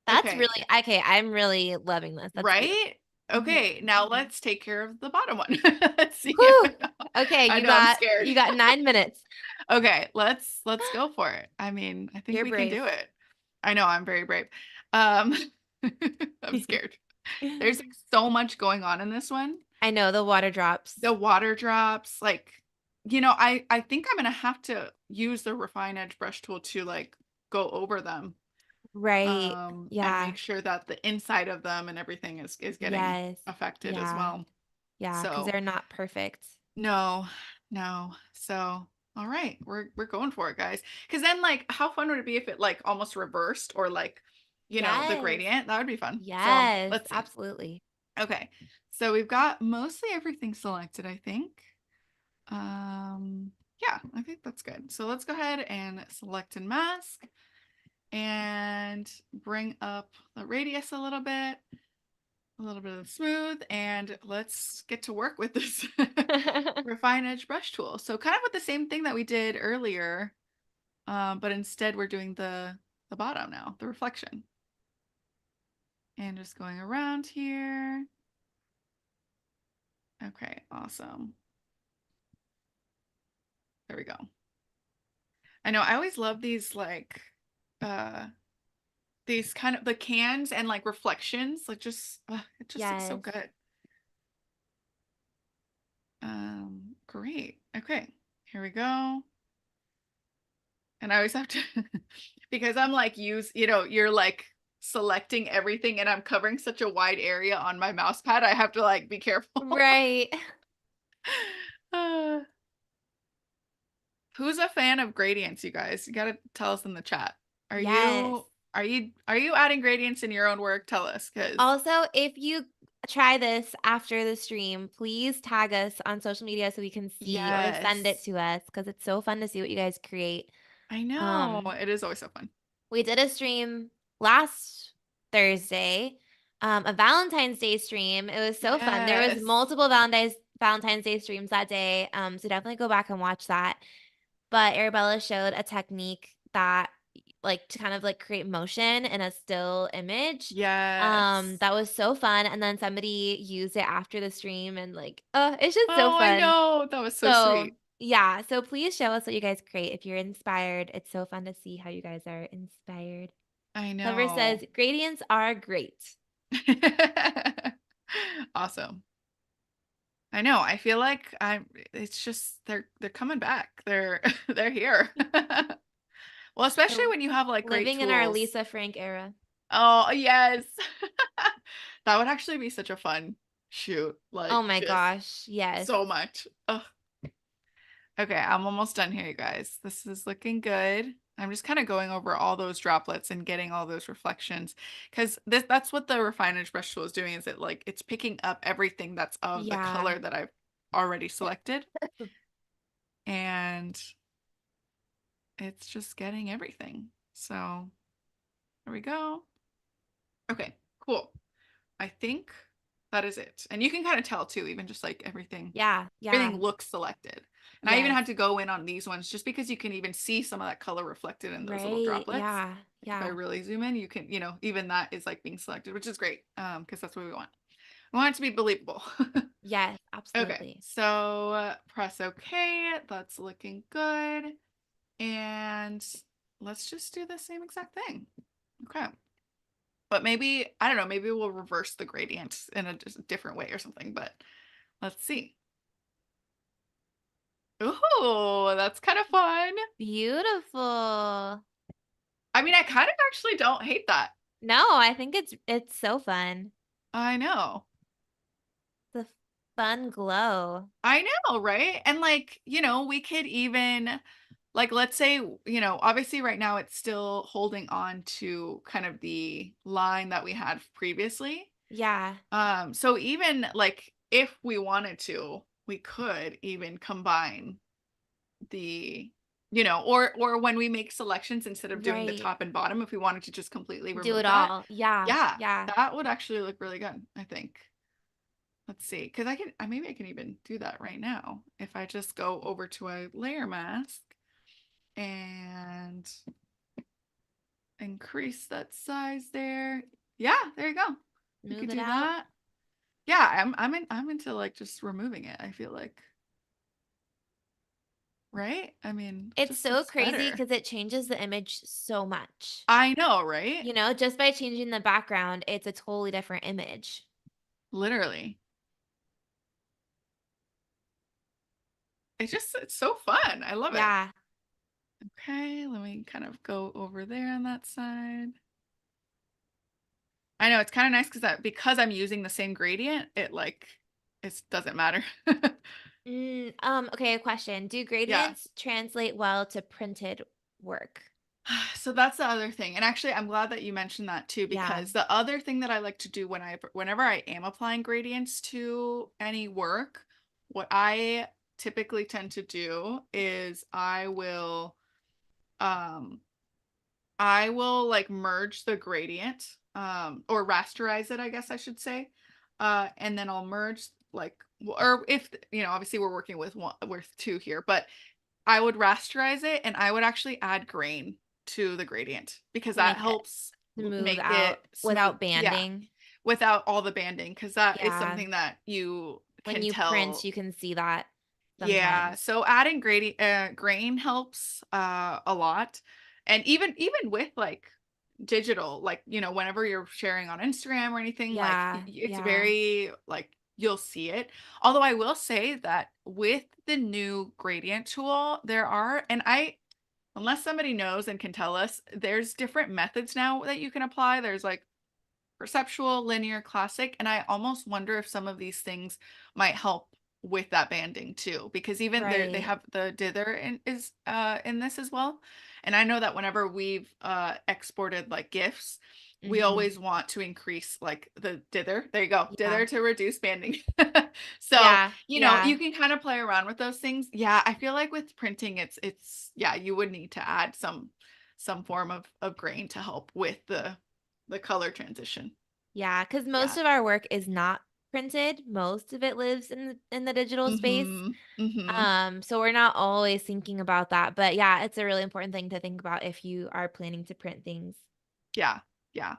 That's Okay, really okay. I'm really loving this. That's beautiful. right? Mhm. Okay, now let's take care of the bottom one. Let's see. Whew. Okay, I know I'm scared. you got 9 minutes. Okay, let's go for it. I mean, I think You're we can brave. do it. I know I'm very brave. Um I'm scared. There's like so much going on in this one. I know the water The drops. water drops, like, I think I'm gonna have to use the refine edge brush tool to like go over them, Right. and Yeah. make sure that the inside of them and everything is getting Yes. affected as Yeah. well. Yeah. Because So they're not perfect. no, no. So all right, we're going for it, guys. Because then, like, how fun would it be if it like almost reversed or like, the Yes. gradient? That would be fun. So Yes. let's see. Absolutely. Okay, so we've got mostly everything selected, I think. Yeah, I think that's good. So let's go ahead and select and mask and bring up the radius a little bit of the smooth, and let's get to work with this refine edge brush tool. So kind of with the same thing that we did earlier, but instead we're doing the bottom now, the reflection. And just going around here. Okay, awesome. There we go. I know I always love uh these kind of the cans and like reflections, like just it just looks so Yes. good. Great. Okay, here we go. And I always have to because I'm like you're like selecting everything and I'm covering such a wide area on my mouse pad. I have to like be careful. Right. Uh, who's a fan of gradients, you guys? You gotta tell us in the chat. Are Yes. you are you adding gradients in your own work? Tell us, because Also, if you try this after the stream, please tag us on social media so we can see or send it yes. to us because it's so fun to see what you guys create. I know. Um, It is always so fun. we did a stream last Thursday, a Valentine's Day stream. It was so fun. There was Yes. multiple Valentine's Day streams that day. So definitely go back and watch that. But Arabella showed a technique that like to kind of like create motion in a still image. Yes. That was so fun. And then somebody used it after the stream and like, oh, it's just so Oh, I fun. know. That was so So sweet. yeah, so please show us what you guys create if you're inspired. It's so fun to see how you guys are inspired. I Clever know. says gradients are great. Awesome. I know. I feel like it's just they're coming back. They're they're here. Well, especially So when you have, like, great living in our tools. Lisa Frank era. Oh, yes. That would actually be such a fun shoot, Oh like, my just gosh, yes. so much. Ugh. Okay, I'm almost done here, you guys. This is looking good. I'm just kind of going over all those droplets and getting all those reflections because that's what the refinage brush tool is doing is it like it's picking up everything that's of the Yeah. color that I've already selected and it's just getting everything. So there we go. Okay, cool. I think that is it. And you can kind of tell too, even just like Yeah, everything yeah. looks selected. And I even Yes. had to go in on these ones just because you can even see some of that color reflected in those little Right, droplets. yeah, Like if I yeah. really zoom in, you can, even that is like being selected, which is great. Because that's what we want. We want it to be believable. Yes, Okay. absolutely. So press OK. That's looking good. And let's just do the same exact thing. Okay. But maybe, I don't know, maybe we'll reverse the gradient in a just different way or something, but let's see. Ooh, that's kind of fun. Beautiful. I mean, I kind of actually don't hate that. No, I think it's so fun. I know. The fun glow. I know, right? And like, we could even like let's say, obviously right now it's still holding on to kind of the line that we had previously. Yeah, So even like if we wanted to, we could even combine the or when we make selections instead of doing the right. top and bottom, if we wanted to just completely Do remove it that. all. Yeah, Yeah, yeah. that would actually look really good, I think. Let's see, because maybe I can even do that right now. If I just go over to a layer mask and increase that size there. Yeah, there you go. We Move could it do out. that. Yeah, I'm into like just removing it, I feel like. Right? I mean, it It's just so looks crazy better. because it changes the image so much. I know, right? Just by changing the background, it's a totally different image. Literally. It's so fun. I love it. Yeah. Okay, let me kind of go over there on that side. I know it's kind of nice because I'm using the same gradient, it doesn't matter. Okay, a question. Do Yeah. gradients translate well to printed work? So that's the other thing. And actually I'm glad that you mentioned that too, Yeah. because the other thing that I like to do whenever I am applying gradients to any work, what I typically tend to do is um I will like merge the gradient, or rasterize it, I guess I should say. And then I'll merge like, or if, obviously we're working with two here, but I would rasterize it and I would actually add grain to the gradient because To that make it helps smooth make it out smooth. without Yeah. banding. Without all the banding, because that is Yeah. something that you When can you print, tell. you can see that Yeah, sometimes. so adding grain helps a lot. And even with like digital, like, whenever you're sharing on Instagram or anything, like Yeah, it's yeah. very like you'll see it. Although I will say that with the new gradient tool, there are, and unless somebody knows and can tell us, there's different methods now that you can apply. There's like perceptual, linear, classic, and I almost wonder if some of these things might help with that banding too, because even they Right. have the dither in this as well. And I know that whenever we've exported like GIFs, we Mhm. always want to increase like the dither. There you go, Yeah. dither to reduce banding. So, Yeah, yeah. you can kind of play around with those things. Yeah, I feel like with printing, it's yeah, you would need to add some form of grain to help with the color transition. Yeah, because most Yeah. of our work is not printed. Most of it lives in the digital space. Mhm. Mhm. So we're not always thinking about that. But yeah, it's a really important thing to think about if you are planning to print things. Yeah. Yeah.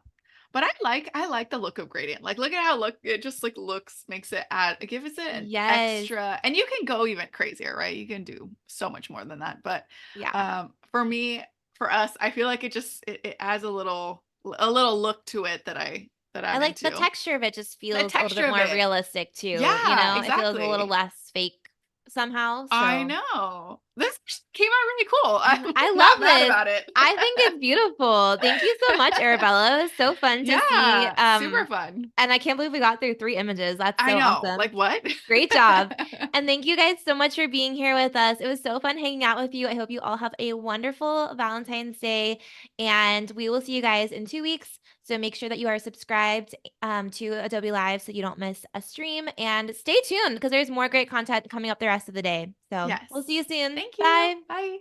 But I like the look of gradient. Like, look at how look it just like looks, makes it gives it an Yes. extra, and you can go even crazier, right? You can do so much more than that. But Yeah. for me, for us, I feel like it adds a little look to it that I I'm like the into. texture of it just The feels a little bit texture of more it. realistic too. Yeah, It feels a little exactly. less fake somehow. I So know. This came out really cool. I'm I not love mad this. about it. I think it's beautiful. Thank you so much, Arabella. It was so fun to see. Yeah, super fun. And I can't believe we got through 3 images. That's I so know, like, awesome. what? Great job. And thank you guys so much for being here with us. It was so fun hanging out with you. I hope you all have a wonderful Valentine's Day, and we will see you guys in 2 weeks. So make sure that you are subscribed to Adobe Live so you don't miss a stream, and stay tuned because there's more great content coming up the rest of the day. So we'll Yes. see you soon. Thank you. Bye. Bye.